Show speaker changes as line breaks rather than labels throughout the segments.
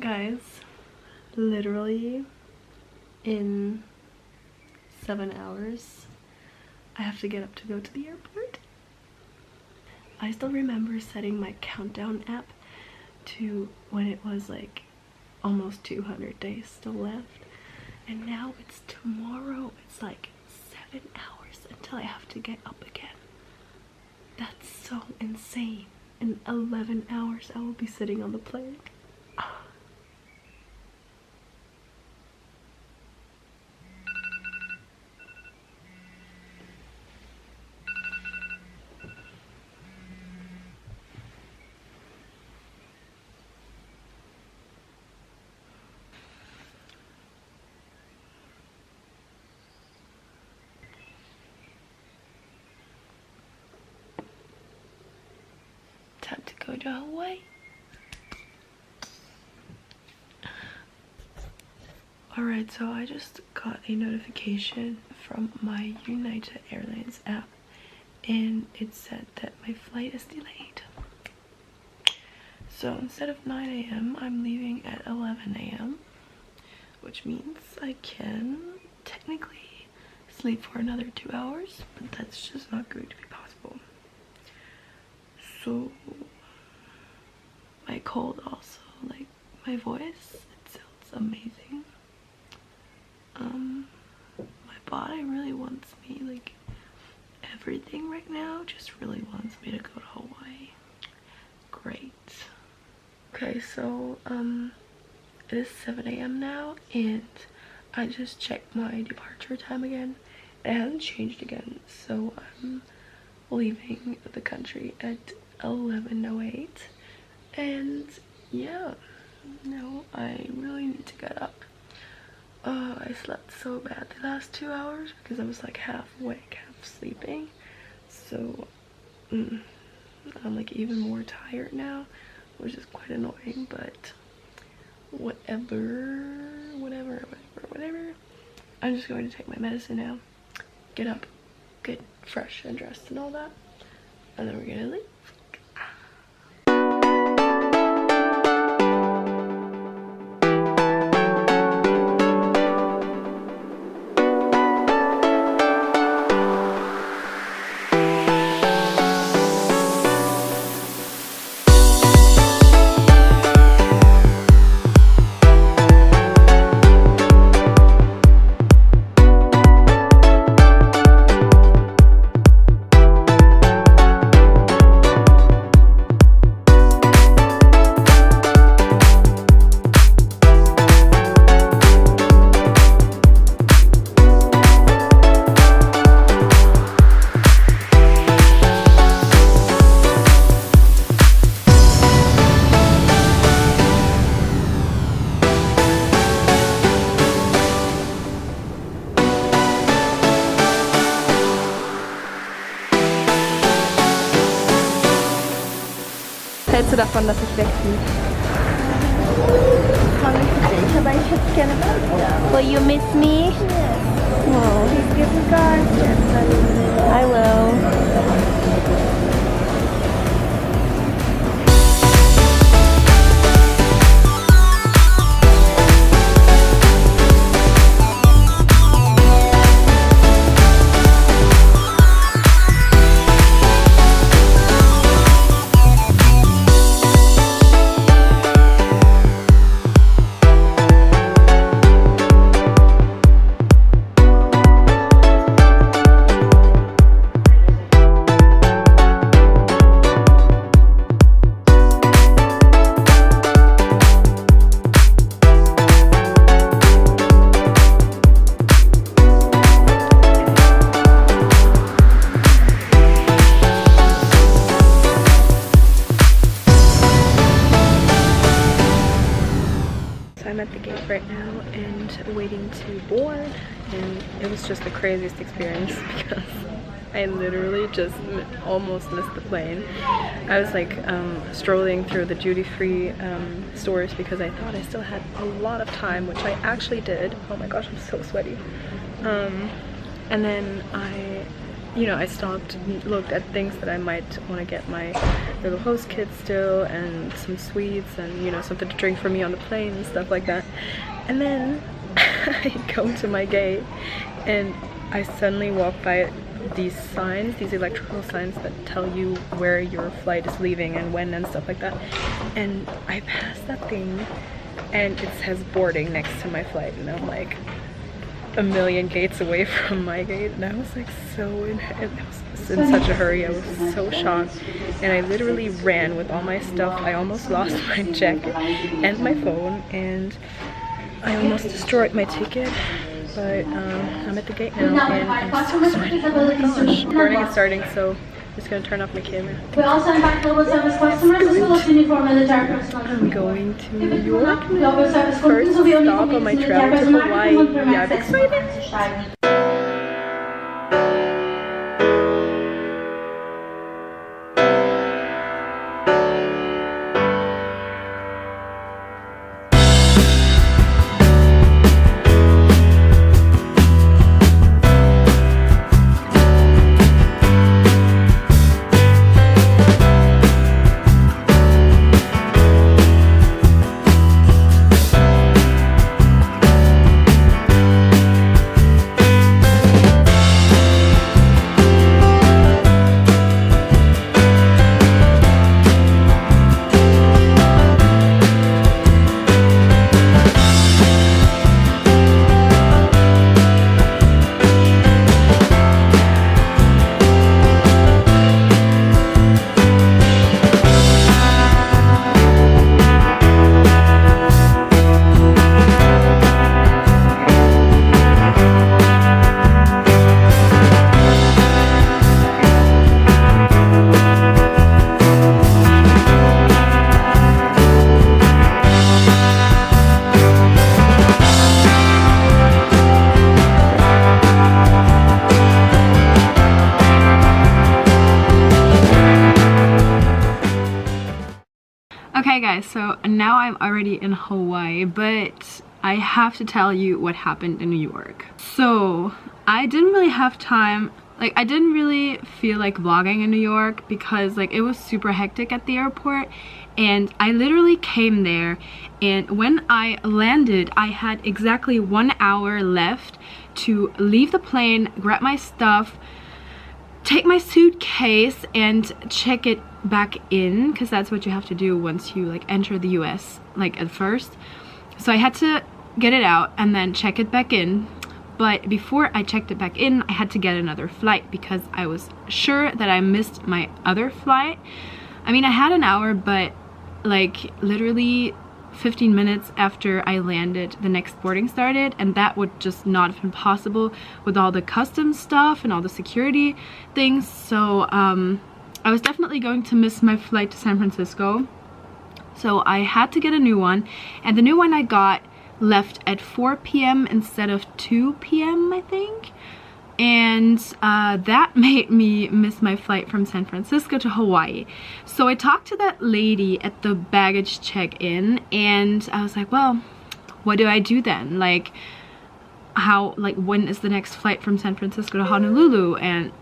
Guys, literally in 7 hours I have to get up to go to the airport. I still remember setting my countdown app to when it was like almost 200 days still left, and now it's tomorrow. It's like 7 hours until I have to get up again. That's so insane. In 11 hours I will be sitting on the plane. Time to go to Hawaii. Alright, so I just got a notification from my United Airlines app, and it said that my flight is delayed. So instead of 9 a.m. I'm leaving at 11 a.m. which means I can technically sleep for another 2 hours, but that's just not going to be possible. So my cold also, like my voice, it sounds amazing. My body really wants me, like everything right now just really wants me to go to Hawaii. Great. Okay, so it is 7 a.m. now, and I just checked my departure time again. It hasn't changed again, so I'm leaving the country at 11:08, and yeah, no, I really need to get up. I slept so bad the last 2 hours because I was like half awake, half sleeping, so I'm like even more tired now, which is quite annoying, but whatever. I'm just going to take my medicine now, get up, get fresh and dressed and all that, and then we're gonna leave. Hältst du davon, dass ich wegfliege? Will you miss me? Oh, please give regards. I will. I'm at the gate right now and waiting to board, and it was just the craziest experience because I literally just almost missed the plane. I was like strolling through the duty-free stores because I thought I still had a lot of time, which I actually did. Oh my gosh, I'm so sweaty. And then I
you know, I stopped and looked at things that I might want to get my little host kit still, and some sweets, and you know, something to drink for me on the plane and stuff like that. And then I go to my gate and I suddenly walk by these signs, these electrical signs that tell you where your flight is leaving and when and stuff like that. And I pass that thing and it says boarding next to my flight, and I'm like a million gates away from my gate, and I was like I was in such a hurry. I was so shocked, and I literally ran with all my stuff. I almost lost my jacket and my phone, and I almost destroyed my ticket. But I'm at the gate now, and I'm so sweaty. Oh my gosh. Morning is starting, so I'm just gonna turn off my camera.
We also invite global service customers as well as uniform military personnel.
I'm going to New York now. First stop on my travel to Hawaii. Yeah, I'm excited. Okay guys, so now I'm already in Hawaii, but I have to tell you what happened in New York. So I didn't really have time, like I didn't really feel like vlogging in New York because like it was super hectic at the airport, and I literally came there, and when I landed I had exactly 1 hour left to leave the plane, grab my stuff, take my suitcase and check it back in, because that's what you have to do once you like enter the US, like at first. So I had to get it out and then check it back in, but before I checked it back in I had to get another flight because I was sure that I missed my other flight. I mean, I had an hour, but like literally 15 minutes after I landed the next boarding started, and that would just not have been possible with all the customs stuff and all the security things. So I was definitely going to miss my flight to San Francisco, so I had to get a new one, and the new one I got left at 4 p.m. instead of 2 p.m. I think, and that made me miss my flight from San Francisco to Hawaii. So I talked to that lady at the baggage check-in, and I was like, well, what do I do then? Like, how, like, when is the next flight from San Francisco to Honolulu? And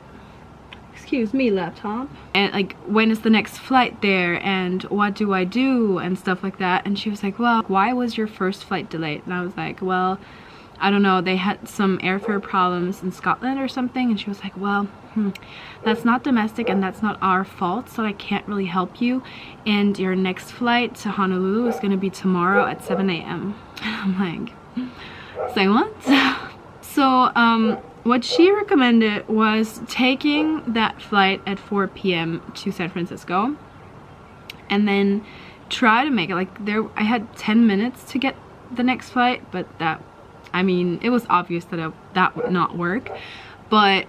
excuse me, laptop. And like, when is the next flight there, and what do I do, and stuff like that. And she was like, well, why was your first flight delayed? And I was like, well, I don't know, they had some airfare problems in Scotland or something. And she was like, well, that's not domestic and that's not our fault, so I can't really help you, and your next flight to Honolulu is gonna be tomorrow at 7 a.m. I'm like, say what? So what she recommended was taking that flight at 4 p.m. to San Francisco, and then try to make it like there. I had 10 minutes to get the next flight, but that, I mean, it was obvious that that would not work. But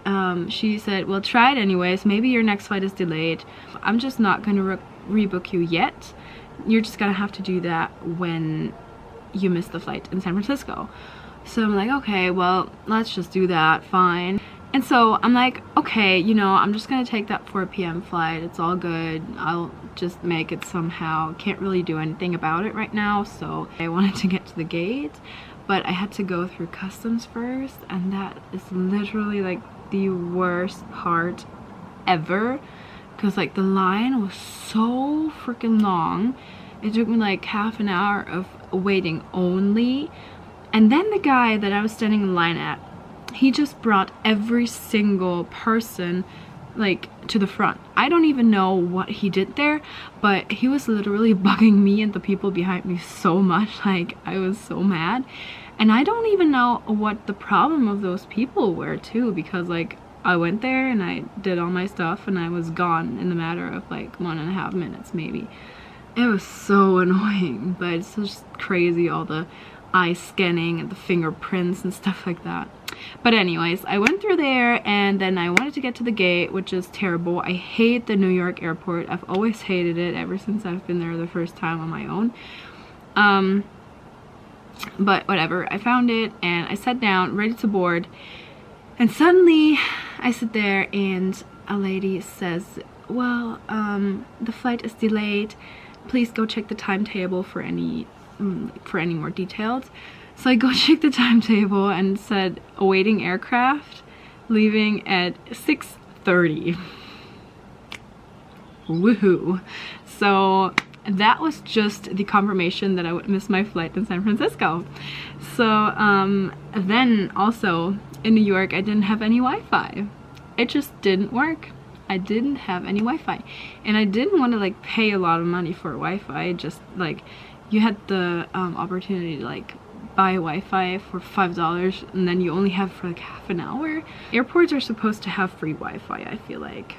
she said, well, try it anyways, maybe your next flight is delayed. I'm just not gonna rebook you yet. You're just gonna have to do that when you miss the flight in San Francisco. So I'm like, okay, well, let's just do that, fine. And so I'm like, okay, you know, I'm just gonna take that 4 p.m. flight, it's all good, I'll just make it somehow. Can't really do anything about it right now. So I wanted to get to the gate, but I had to go through customs first, and that is literally like the worst part ever, because like the line was so freaking long. It took me like half an hour of waiting only. And then the guy that I was standing in line at, he just brought every single person like to the front. I don't even know what he did there, but he was literally bugging me and the people behind me so much. Like, I was so mad. And I don't even know what the problem of those people were too, because like I went there and I did all my stuff and I was gone in the matter of like 1.5 minutes maybe. It was so annoying, but it's just crazy, all the eye scanning and the fingerprints and stuff like that. But anyways, I went through there and then I wanted to get to the gate, which is terrible. I hate the New York airport. I've always hated it ever since I've been there the first time on my own. But whatever, I found it and I sat down ready to board, and suddenly I sit there and a lady says, well, the flight is delayed, please go check the timetable for any more details. So I go check the timetable and it said awaiting aircraft leaving at 6:30. Woohoo. So that was just the confirmation that I would miss my flight in San Francisco. So then also in New York I didn't have any Wi-Fi. It just didn't work. I didn't have any Wi-Fi, and I didn't want to like pay a lot of money for Wi-Fi. Just like you had the opportunity to like buy Wi-Fi for $5 and then you only have for like half an hour. Airports are supposed to have free Wi-Fi, I feel like.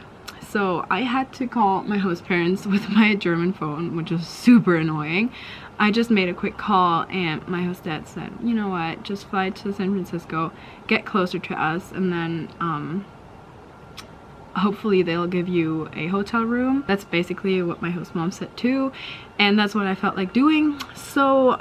So I had to call my host parents with my German phone, which was super annoying. I just made a quick call and my host dad said, you know what, just fly to San Francisco, get closer to us, and then hopefully they'll give you a hotel room. That's basically what my host mom said too, and that's what I felt like doing. So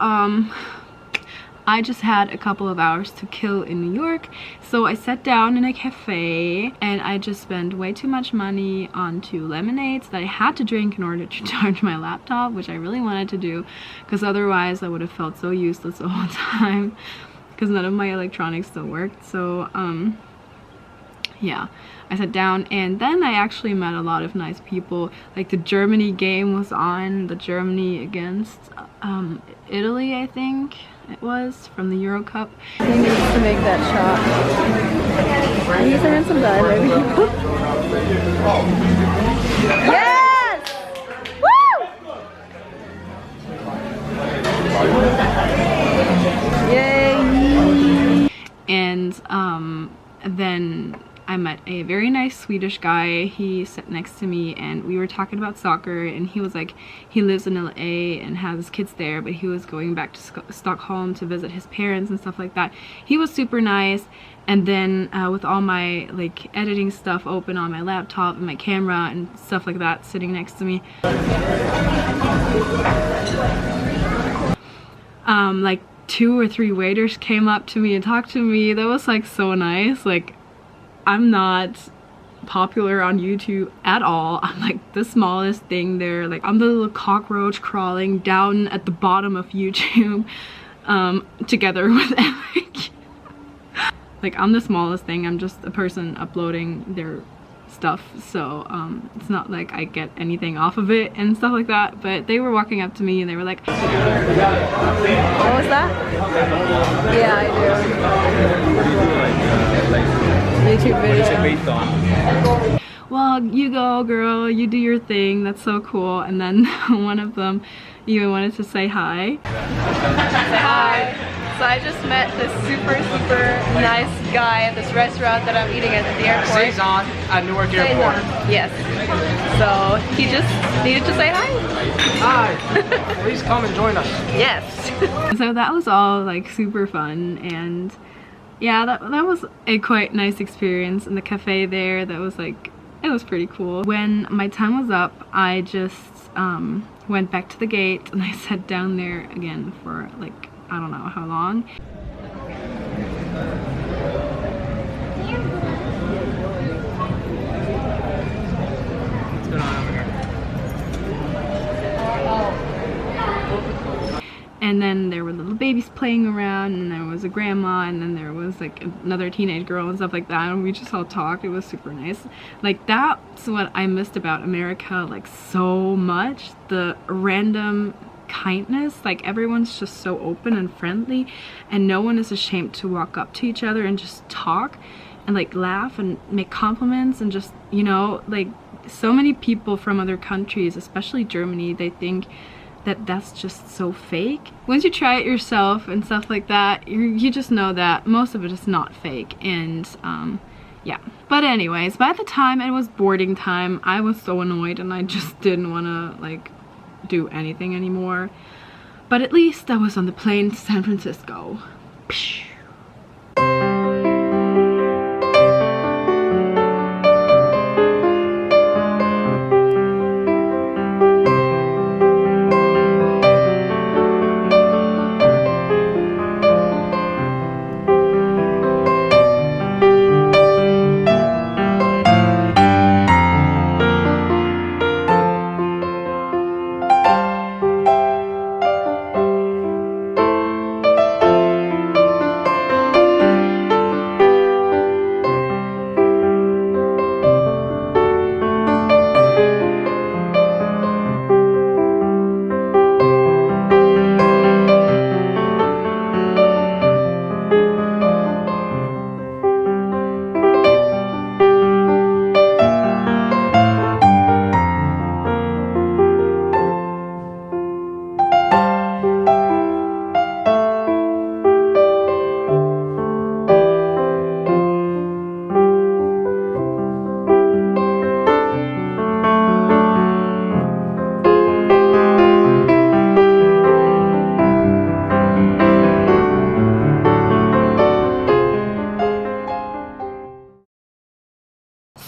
I just had a couple of hours to kill in New York, so I sat down in a cafe and I just spent way too much money on 2 lemonades that I had to drink in order to charge my laptop, which I really wanted to do because otherwise I would have felt so useless the whole time because none of my electronics still worked. So yeah, I sat down and then I actually met a lot of nice people. Like the Germany game was on, the Germany against Italy, I think it was, from the Euro Cup.
He needs to make that shot. He's in some time, maybe. Yes! Woo! Yay!
And then I met a very nice Swedish guy. He sat next to me and we were talking about soccer, and he was like, he lives in LA and has his kids there, but he was going back to Stockholm to visit his parents and stuff like that. He was super nice. And then with all my like editing stuff open on my laptop and my camera and stuff like that sitting next to me, like 2 or 3 waiters came up to me and talked to me. That was like so nice. Like, I'm not popular on YouTube at all. I'm like the smallest thing there. Like, I'm the little cockroach crawling down at the bottom of YouTube together with Eric. Like, I'm the smallest thing. I'm just a person uploading their stuff, so it's not like I get anything off of it and stuff like that. But they were walking up to me and they were like, what was that? Yeah, I do. YouTube video. Well, you go, girl, you do your thing, that's so cool. And then one of them even wanted to say hi. Say hi. So I just met this super nice guy at this restaurant that I'm eating at the airport.
Cezanne at Newark Airport.
Yes. So he just needed to say hi.
Hi. Please come and join us.
Yes. So that was all like super fun, and yeah, that was a quite nice experience in the cafe there. That was like, it was pretty cool. When my time was up, I just went back to the gate and I sat down there again for like, I don't know how long.
What's going on over here?
and then there were little babies playing around, and there was a grandma, and then there was like another teenage girl and stuff like that, and we just all talked. It was super nice. Like, that's what I missed about America, like, so much. The random kindness. Like, everyone's just so open and friendly, and no one is ashamed to walk up to each other and just talk and like laugh and make compliments, and just, you know, like, so many people from other countries, especially Germany, they think that that's just so fake. Once you try it yourself and stuff like that, you just know that most of it is not fake. And yeah, but anyways, by the time it was boarding time, I was so annoyed and I just didn't want to like do anything anymore. But at least I was on the plane to San Francisco.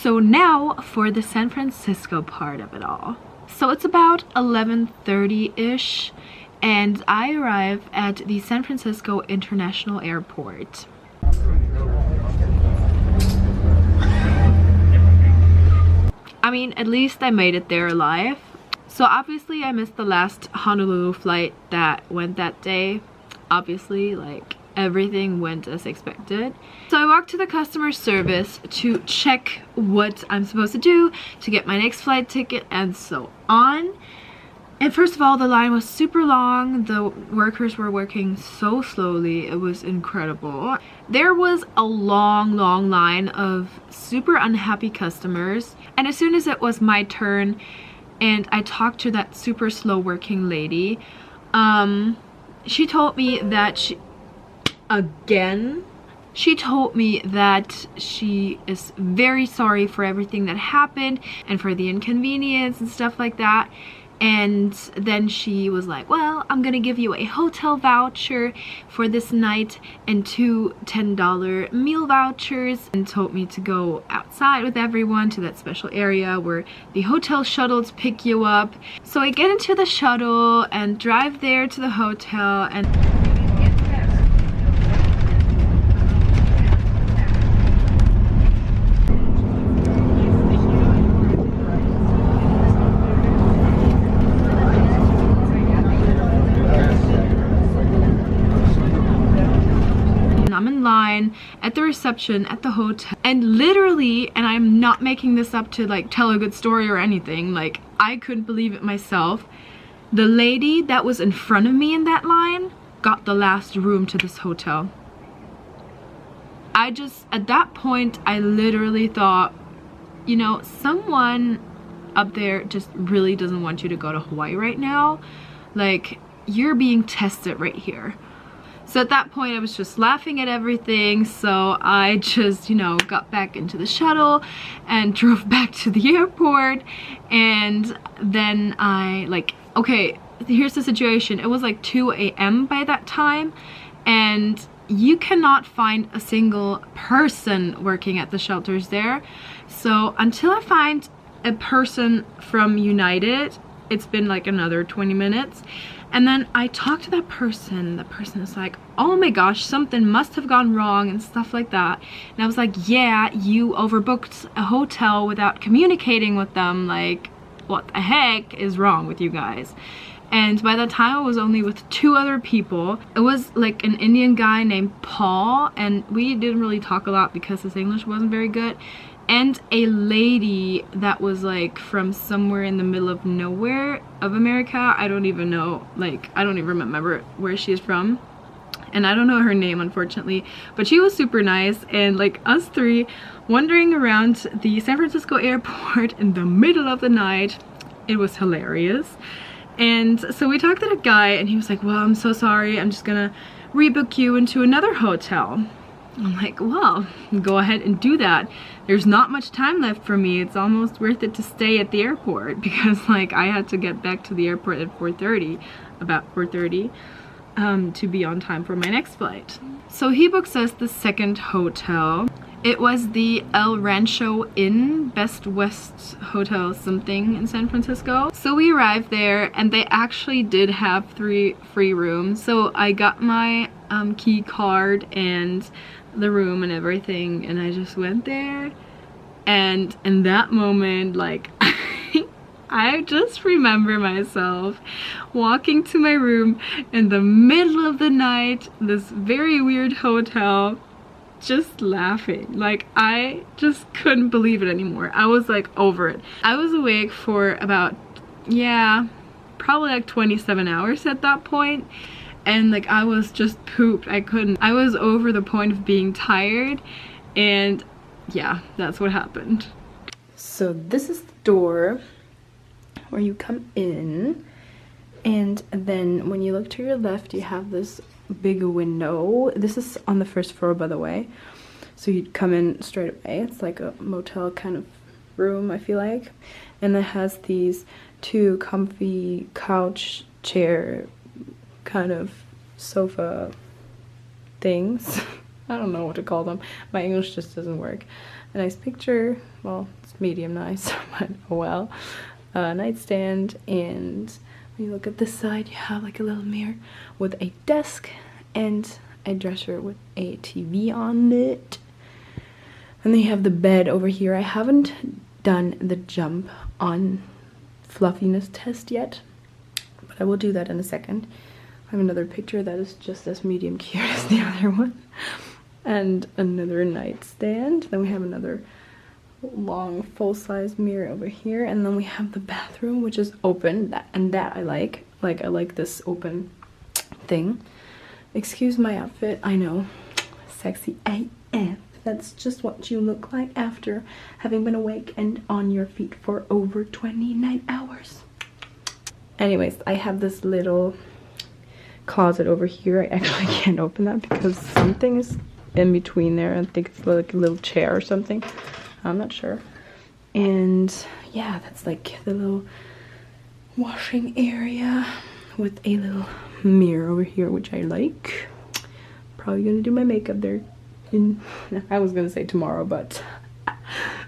So now for the San Francisco part of it all. So it's about 11:30-ish, and I arrive at the San Francisco International Airport. I mean, at least I made it there alive. So obviously I missed the last Honolulu flight that went that day. Obviously, like, everything went as expected. So I walked to the customer service to check what I'm supposed to do to get my next flight ticket and so on. And first of all, the line was super long. The workers were working so slowly. It was incredible. There was a long line of super unhappy customers. And as soon as it was my turn and I talked to that super slow working lady, she told me that she told me that she is very sorry for everything that happened and for the inconvenience and stuff like that. And then she was like, well, I'm gonna give you a hotel voucher for this night and 2 $10 meal vouchers, and told me to go outside with everyone to that special area where the hotel shuttles pick you up. So I get into the shuttle and drive there to the hotel, and I'm in line at the reception at the hotel, and literally, and I'm not making this up to like tell a good story or anything, like, I couldn't believe it myself, the lady that was in front of me in that line got the last room to this hotel. At that point, I literally thought, you know, someone up there just really doesn't want you to go to Hawaii right now. Like, you're being tested right here. So at that point, I was just laughing at everything. So I just, you know, got back into the shuttle and drove back to the airport. And then I, like, okay, here's the situation. It was like 2 a.m. by that time. And you cannot find a single person working at the shelters there. So until I find a person from United, it's been like another 20 minutes. And then I talked to that person. The person is like, oh my gosh, something must have gone wrong and stuff like that. And I was like, yeah, you overbooked a hotel without communicating with them. Like, what the heck is wrong with you guys? And by that time I was only with 2 other people. It was like an Indian guy named Paul, and we didn't really talk a lot because his English wasn't very good, and a lady that was like from somewhere in the middle of nowhere of America. I don't even know, like I don't even remember where she is from, and I don't know her name unfortunately, but she was super nice. And like us 3 wandering around the San Francisco airport in the middle of the night, it was hilarious. And so we talked to the guy and he was like, well, I'm so sorry, I'm just gonna rebook you into another hotel. I'm like, well, go ahead and do that. There's not much time left for me. It's almost worth it to stay at the airport because like I had to get back to the airport at 4:30, about 4:30, to be on time for my next flight. So he books us the second hotel. It was the El Rancho Inn, Best West Hotel something in San Francisco. So we arrived there and they actually did have 3 free rooms. So I got my key card and the room and everything, and I just went there. And in that moment, like I just remember myself walking to my room in the middle of the night, this very weird hotel, just laughing. Like I just couldn't believe it anymore. I was like over it. I was awake for about, yeah, probably like 27 hours at that point, and like I was just pooped. I was over the point of being tired, and yeah, that's what happened. So this is the door where you come in, and then when you look to your left you have this big window. This is on the first floor, by the way, so you'd come in straight away. It's like a motel kind of room, I feel like, and it has these 2 comfy couch chair kind of sofa things. I don't know what to call them, my English just doesn't work. A nice picture, well, it's medium nice, but oh well. A nightstand, and when you look at this side you have like a little mirror with a desk and a dresser with a TV on it. And then you have the bed over here. I haven't done the jump on fluffiness test yet, but I will do that in a second. I have another picture that is just as medium cute as the other one. And another nightstand. Then we have another long full-size mirror over here, and then we have the bathroom, which is open, that I like I like this open thing. Excuse my outfit, I know, sexy AF. That's just what you look like after having been awake and on your feet for over 29 hours. Anyways, I have this little closet over here. I actually can't open that because something is in between there. I think it's like a little chair or something, I'm not sure. And yeah, that's like the little washing area with a little mirror over here, which I like. Probably gonna do my makeup there I was gonna say tomorrow, but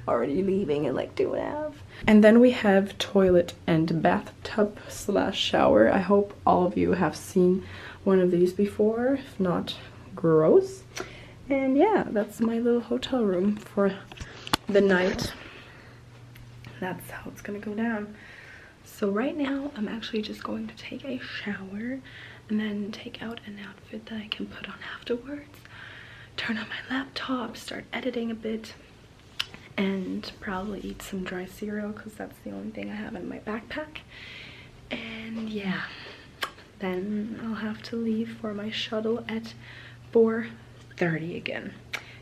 already leaving in like 2.5. And then we have toilet and bathtub / shower. I hope all of you have seen one of these before, if not, gross. And yeah, that's my little hotel room for the night. That's how it's gonna go down. So right now I'm actually just going to take a shower and then take out an outfit that I can put on afterwards, turn on my laptop, start editing a bit, and probably eat some dry cereal because that's the only thing I have in my backpack. And yeah, then I'll have to leave for my shuttle at 4:30 again,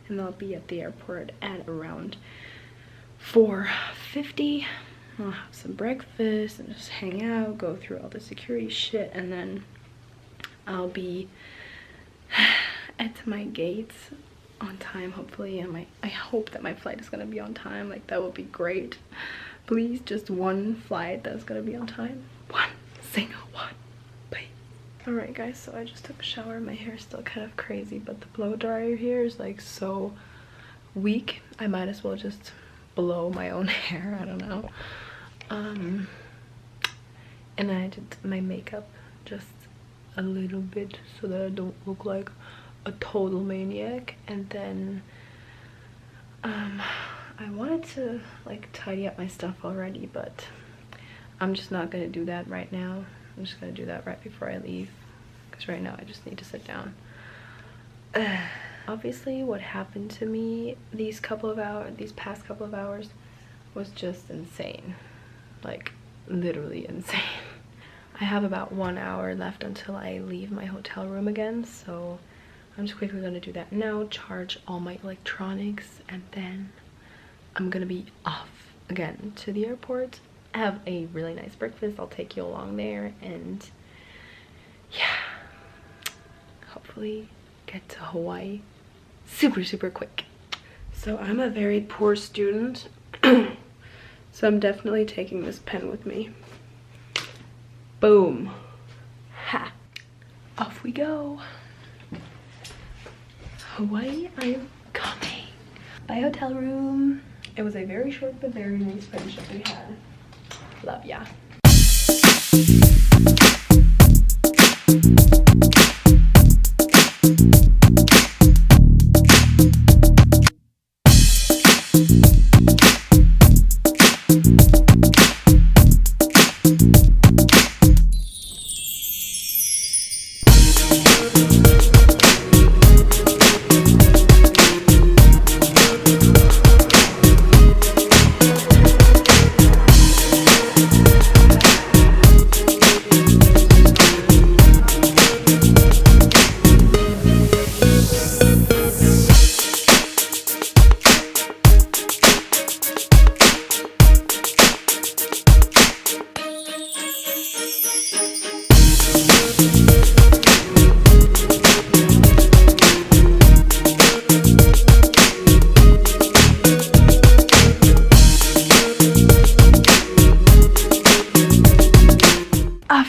and I'll be at the airport at around 4:50. I'll have some breakfast and just hang out, go through all the security shit, and then I'll be at my gates on time, hopefully. And I hope that my flight is gonna be on time. Like, that would be great. Please, just one flight that's gonna be on time. One single one, please. Alright guys, so I just took a shower. My hair is still kind of crazy, but the blow dryer here is like so weak. I might as well just blow my own hair, I don't know. And I did my makeup just a little bit so that I don't look like a total maniac. And then I wanted to like tidy up my stuff already, but I'm just not gonna do that right now.
I'm just gonna do that right before I leave, because right now I just need to sit down. Obviously what happened to me these past couple of hours was just insane. Like literally insane. I have about 1 hour left until I leave my hotel room again, so I'm just quickly gonna do that now, charge all my electronics, and then I'm gonna be off again to the airport, have a really nice breakfast. I'll take you along there, and yeah, hopefully get to Hawaii super quick. So I'm a very poor student, so I'm definitely taking this pen with me. Boom. Ha. Off we go. Hawaii, I'm coming. Bye, hotel room. It was a very short but very nice friendship we had. Love ya.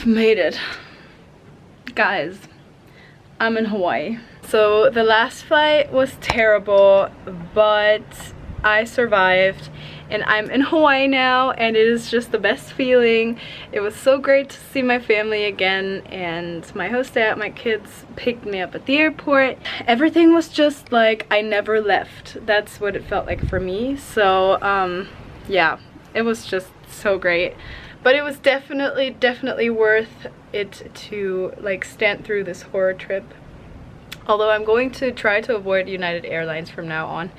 Made it. Guys, I'm in Hawaii. So the last flight was terrible, but I survived, and I'm in Hawaii now, and it is just the best feeling. It was so great to see my family again, and my hostess, my kids picked me up at the airport. Everything was just like I never left. That's what it felt like for me. So yeah, it was just so great. But it was definitely worth it to like stand through this horror trip. Although I'm going to try to avoid United Airlines from now on.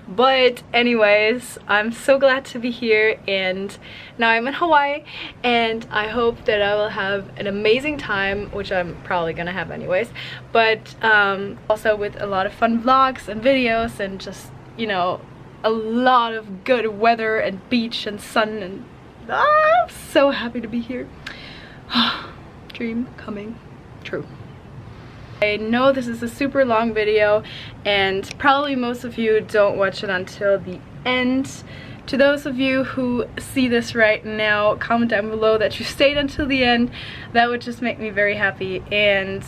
But anyways, I'm so glad to be here, and now I'm in Hawaii, and I hope that I will have an amazing time, which I'm probably gonna have anyways, but also with a lot of fun vlogs and videos, and just, you know, a lot of good weather and beach and sun, and I'm so happy to be here. Dream coming true. I know this is a super long video, and probably most of you don't watch it until the end. To those of you who see this right now, comment down below that you stayed until the end. That would just make me very happy. And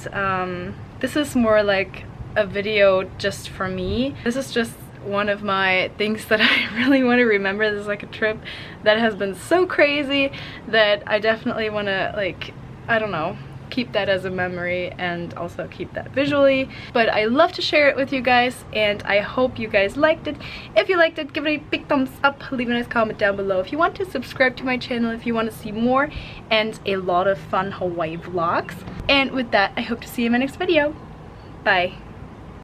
this is more like a video just for me. This is just one of my things that I really want to remember. This is like a trip that has been so crazy that I definitely want to, like, I don't know, keep that as a memory and also keep that visually. But I love to share it with you guys, and I hope you guys liked it. If you liked it, give it a big thumbs up, leave a nice comment down below. If you want to subscribe to my channel, if you want to see more and a lot of fun Hawaii vlogs. And with that, I hope to see you in my next video. Bye.